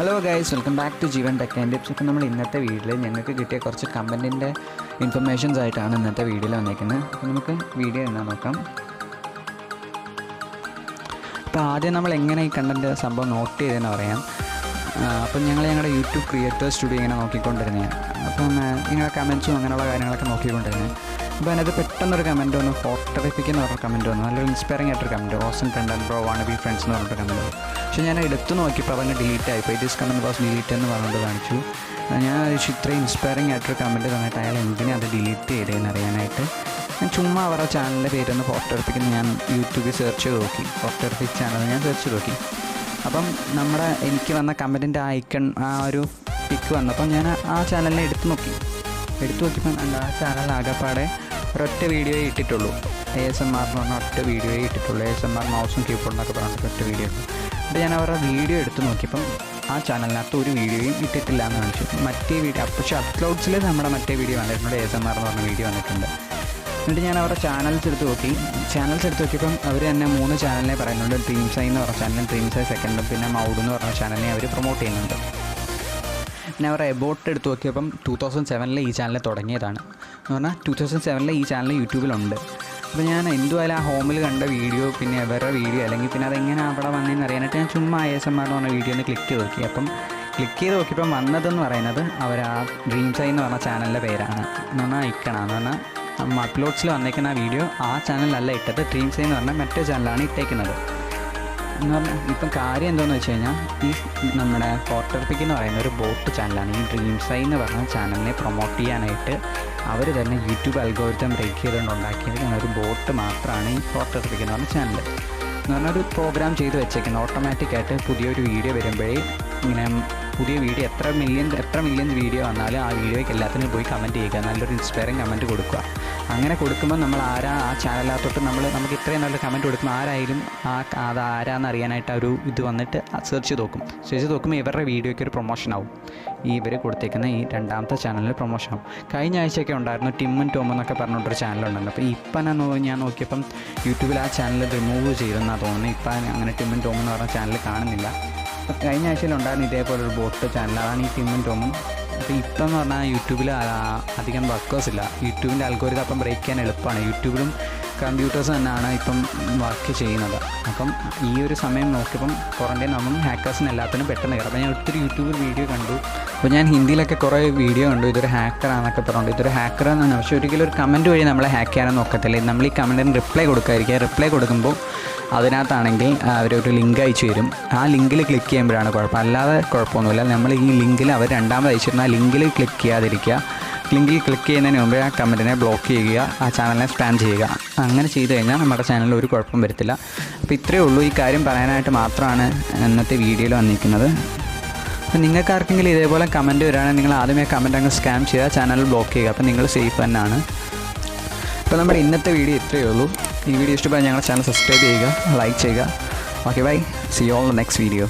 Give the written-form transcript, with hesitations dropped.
Hello guys, welcome back to Jeevan ടെക്&Tips. ഇപ്പോൾ നമ്മൾ ഇന്നത്തെ വീഡിയോയിൽ ഞങ്ങൾക്ക് കിട്ടിയ കുറച്ച് കമ്പനിൻ്റെ ഇൻഫർമേഷൻസ് ആയിട്ടാണ് ഇന്നത്തെ വീഡിയോയിൽ വന്നിരിക്കുന്നത്. അപ്പോൾ നമുക്ക് വീഡിയോ എന്നാ നോക്കാം. അപ്പോൾ ആദ്യം നമ്മൾ എങ്ങനെ ഈ കണ്ടൻറ്റ് സംഭവം നോട്ട് ചെയ്തതെന്ന് പറയാം. അപ്പം ഞങ്ങളുടെ യൂട്യൂബ് ക്രിയേറ്റേഴ്സ് സ്റ്റുഡിയോ ഇങ്ങനെ നോക്കിക്കൊണ്ടിരുന്നതാണ്. അപ്പം നിങ്ങളുടെ കമൻസും അങ്ങനെയുള്ള കാര്യങ്ങളൊക്കെ നോക്കിക്കൊണ്ടിരുന്നത്. അപ്പോൾ അതിനകത്ത് പെട്ടെന്നൊരു കമൻറ്റ് വന്നു, ഫോട്ടോഗ്രാഫിക്കെന്ന് പറഞ്ഞൊരു കമൻറ്റ് വന്നു. നല്ലൊരു ഇൻസ്പയറിംഗ് ആയിട്ടൊരു comment, awesome content bro want be friends എന്ന് പറഞ്ഞിട്ട് കമൻറ്റ് വന്നു. പക്ഷേ ഞാൻ എടുത്തു നോക്കിയപ്പോൾ അതങ്ങ് ഡിലീറ്റ് ആയിപ്പോൾ. ദിസ് കമൻറ്റ് വാസ് ഡിലീറ്റ് എന്ന് പറഞ്ഞിട്ട് കാണിച്ചു. ഞാൻ ഇത്രയും ഇൻസ്പയറിംഗ് ആയിട്ടൊരു കമൻറ്റ് തന്നിട്ട് അയാൾ എന്തിനാ അത് ഡിലീറ്റ് ചെയ്തതെന്ന് അറിയാനായിട്ട് ഞാൻ ചുമ്മാ അവരുടെ ചാനലിൻ്റെ പേരൊന്ന് ഫോട്ടോഗ്രാഫിക്കെന്ന് ഞാൻ യൂട്യൂബിൽ സെർച്ച് ചെയ്ത് നോക്കി. ഫോട്ടോഗ്രാഫിക് ചാനൽ ഞാൻ സെർച്ച് ചെയ്ത് നോക്കി. അപ്പം എനിക്ക് വന്ന കമൻറ്റിൻ്റെ ഐക്കൺ ആ ഒരു പിക്ക് വന്നപ്പം ഞാൻ ആ ചാനലിനെ എടുത്തു നോക്കിയപ്പം ആ ചാനൽ ആകെപ്പാടെ ഒരൊറ്റ വീഡിയോയെ ഇട്ടിട്ടുള്ളൂ. ASMR എന്ന് പറഞ്ഞാൽ ഒറ്റ വീഡിയോയെ ഇട്ടിട്ടുള്ളൂ. ASMR മൗസും കീബോർഡ് എന്നൊക്കെ പറഞ്ഞിട്ട് ഒറ്റ വീഡിയോ ഇട്ടു. അപ്പോൾ ഞാൻ അവരുടെ വീഡിയോ എടുത്ത് നോക്കിയപ്പം ആ ചാനലിനകത്ത് ഒരു വീഡിയോയും ഇട്ടിട്ടില്ല എന്ന് കാണിച്ചു. മറ്റേ വീഡിയോ പക്ഷേ അപ്ലോഡ്സിൽ നമ്മുടെ മറ്റേ വീഡിയോ വന്നിട്ടുണ്ട്, ASMR എന്ന് പറഞ്ഞ വീഡിയോ വന്നിട്ടുണ്ട്. എന്നിട്ട് ഞാൻ അവരുടെ ചാനൽസ് എടുത്ത് നോക്കിയപ്പം അവർ തന്നെ 3 ചാനലിനെ പറയുന്നുണ്ട്. ഡ്രീംസ് എന്ന് പറഞ്ഞ ചാനലും, ഡ്രീംസ് സെക്കൻഡും, പിന്നെ മൗഡ് എന്ന് പറഞ്ഞ ചാനലിനെ അവർ പ്രൊമോട്ട് ചെയ്യുന്നുണ്ട്. പിന്നെ അവരുടെ എബോട്ട് എടുത്ത് നോക്കിയപ്പം 2007 ഈ ചാനൽ തുടങ്ങിയതാണ് എന്ന് പറഞ്ഞാൽ 2007 ഈ ചാനൽ യൂട്യൂബിലുണ്ട്. അപ്പോൾ ഞാൻ എന്തുമായാലും ആ ഹോമിൽ കണ്ട വീഡിയോ പിന്നെ അവരുടെ വീഡിയോ അല്ലെങ്കിൽ പിന്നെ അതെങ്ങനെ അവിടെ വന്നതെന്ന് അറിയാനായിട്ട് ഞാൻ ചുമ്മാ ASMR എന്ന് പറഞ്ഞ വീഡിയോ ഒന്ന് ക്ലിക്ക് ചെയ്ത് നോക്കി. അപ്പം ക്ലിക്ക് ചെയ്ത് നോക്കിയപ്പം വന്നതെന്ന് പറയുന്നത് അവർ ആ ഡ്രീംസ് എന്ന് പറഞ്ഞ ചാനലിൻ്റെ പേരാണ് എന്ന് പറഞ്ഞാൽ ഐക്കണാന്ന് പറഞ്ഞാൽ അപ്ലോഡ്സിൽ വന്നേക്കുന്ന ആ വീഡിയോ ആ ചാനലല്ല ഇട്ടത്, ഡ്രീംസ് എന്ന് പറഞ്ഞാൽ മറ്റേ ചാനലാണ് ഇട്ടേക്കുന്നത് എന്ന് പറഞ്ഞാൽ. ഇപ്പം കാര്യം എന്താണെന്ന് വെച്ച് കഴിഞ്ഞാൽ ഈ നമ്മുടെ ഫോട്ടോഗ്രാഫിക് എന്ന് പറയുന്ന ഒരു ബോട്ട് ചാനലാണ്. ഈ ഡ്രീംസ് എന്ന് പറഞ്ഞ ചാനലിനെ പ്രൊമോട്ട് ചെയ്യാനായിട്ട് അവർ തന്നെ യൂട്യൂബ് അൽഗോരിതം ബ്രേക്ക് ചെയ്തുകൊണ്ട് ഉണ്ടാക്കിയത് ഒരു ബോട്ട് മാത്രമാണ് ഈ ഫോട്ടോഗ്രാഫിക് എന്ന് പറഞ്ഞ ചാനൽ. എന്ന് പറഞ്ഞാൽ ഒരു പ്രോഗ്രാം ചെയ്ത് വെച്ചേക്കുന്നത് ഓട്ടോമാറ്റിക്കായിട്ട് പുതിയൊരു വീഡിയോ വരുമ്പോഴേ ഇങ്ങനെ പുതിയ വീഡിയോ എത്ര മില്യൺ വീഡിയോ വന്നാലും ആ വീഡിയോയ്ക്ക് എല്ലാത്തിനും പോയി കമൻറ്റ് ചെയ്യുക, നല്ലൊരു ഇൻസ്പയറിങ് കമൻറ്റ് കൊടുക്കുക. അങ്ങനെ കൊടുക്കുമ്പോൾ നമ്മൾ ആ ചാനലിനകത്തോട്ട് നമുക്ക് ഇത്രയും നല്ല കമൻറ്റ് കൊടുക്കുമ്പോൾ ആരായാലും അത് ആരാന്ന് അറിയാനായിട്ട് ഒരു ഇത് വന്നിട്ട് സെർച്ച് ചെയ്ത് നോക്കുമ്പോൾ ഇവരുടെ വീഡിയോയ്ക്ക് ഒരു പ്രൊമോഷൻ ആവും. ഇവർ കൊടുത്തേക്കുന്ന ഈ രണ്ടാമത്തെ ചാനലിൽ പ്രൊമോഷൻ ആവും. കഴിഞ്ഞ ആഴ്ചയൊക്കെ ഉണ്ടായിരുന്നു ടിമ്മും ടോമും എന്നൊക്കെ പറഞ്ഞിട്ടൊരു ചാനലുണ്ടല്ലോ. അപ്പോൾ ഇപ്പം ഞാൻ നോക്കിയപ്പം യൂട്യൂബിൽ ആ ചാനൽ റിമൂവ് ചെയ്തെന്നാണ് തോന്നുന്നത്. ഇപ്പം അങ്ങനെ ടിമ്മും ടോമും എന്ന് പറഞ്ഞ ചാനൽ കാണുന്നില്ല. കഴിഞ്ഞ ആഴ്ചയിലുണ്ടായിരുന്നു ഇതേപോലൊരു ബോട്ട് ചാനൽ, അതാണ് ഈ ടിമ്മും ടോമും. അപ്പോൾ ഇപ്പം എന്ന് പറഞ്ഞാൽ യൂട്യൂബിൽ അധികം വർക്കേഴ്സ് ഇല്ല. യൂട്യൂബിൻ്റെ അൽഗോരിതം അപ്പം ബ്രേക്ക് ചെയ്യാൻ എളുപ്പമാണ്. യൂട്യൂബിലും കമ്പ്യൂട്ടേഴ്സ് തന്നെയാണ് ഇപ്പം വർക്ക് ചെയ്യുന്നത്. അപ്പം ഈ ഒരു സമയം നോക്കിയപ്പം ക്വാറൻറ്റൈൻ ആകുമ്പം ഹാക്കേഴ്സിന് എല്ലാത്തിനും പെട്ടെന്ന് കയറും. അപ്പോൾ ഞാൻ ഒത്തിരി യൂട്യൂബിൽ വീഡിയോ കണ്ടു. അപ്പോൾ ഞാൻ ഹിന്ദിയിലൊക്കെ കുറേ വീഡിയോ കണ്ടു, ഇതൊരു ഹാക്കറാണെന്നൊക്കെ പറഞ്ഞു. ഇതൊരു ഹാക്കറാണെന്നാണ്, പക്ഷേ ഒരിക്കലും ഒരു കമൻറ്റ് വഴി നമ്മളെ ഹാക്ക് ചെയ്യാനൊന്നും നോക്കത്തില്ല. നമ്മൾ ഈ കമൻറ്റിന് റിപ്ലൈ കൊടുക്കാതിരിക്കുക. റിപ്ലൈ കൊടുക്കുമ്പോൾ അതിനകത്താണെങ്കിൽ അവരൊരു ലിങ്ക് അയച്ചു തരും. ആ ലിങ്കിൽ ക്ലിക്ക് ചെയ്യുമ്പോഴാണ് കുഴപ്പം, അല്ലാതെ കുഴപ്പമൊന്നുമില്ല. നമ്മൾ ഈ ലിങ്കിൽ അവർ രണ്ടാമത് അയച്ചിരുന്ന ആ ലിങ്കിൽ ക്ലിക്ക് ചെയ്യാതിരിക്കുക. ലിങ്കിൽ ക്ലിക്ക് ചെയ്യുന്നതിന് മുമ്പേ ആ കമൻറ്റിനെ ബ്ലോക്ക് ചെയ്യുക, ആ ചാനലിനെ സ്പാം ചെയ്യുക. അങ്ങനെ ചെയ്ത് കഴിഞ്ഞാൽ നമ്മുടെ ചാനലിൽ ഒരു കുഴപ്പം വരത്തില്ല. അപ്പോൾ ഇത്രയേ ഉള്ളൂ. ഈ കാര്യം പറയാനായിട്ട് മാത്രമാണ് ഇന്നത്തെ വീഡിയോയിൽ വന്നിരിക്കുന്നത്. അപ്പോൾ നിങ്ങൾക്ക് ആർക്കെങ്കിലും ഇതേപോലെ കമൻറ്റ് വരികയാണെങ്കിൽ നിങ്ങൾ ആദ്യമേ കമൻറ്റ് അങ്ങ് സ്കാം ചെയ്യുക, ചാനൽ ബ്ലോക്ക് ചെയ്യുക. അപ്പോൾ നിങ്ങൾ സേഫ് തന്നെയാണ്. അപ്പോൾ നമ്മുടെ ഇന്നത്തെ വീഡിയോ ഇത്രയേ ഉള്ളൂ. ഈ വീഡിയോ ഇഷ്ടപ്പെട്ടാൽ ഞങ്ങളുടെ ചാനൽ സബ്സ്ക്രൈബ് ചെയ്യുക, ലൈക്ക് ചെയ്യുക. Okay, bye. See you all in the next video.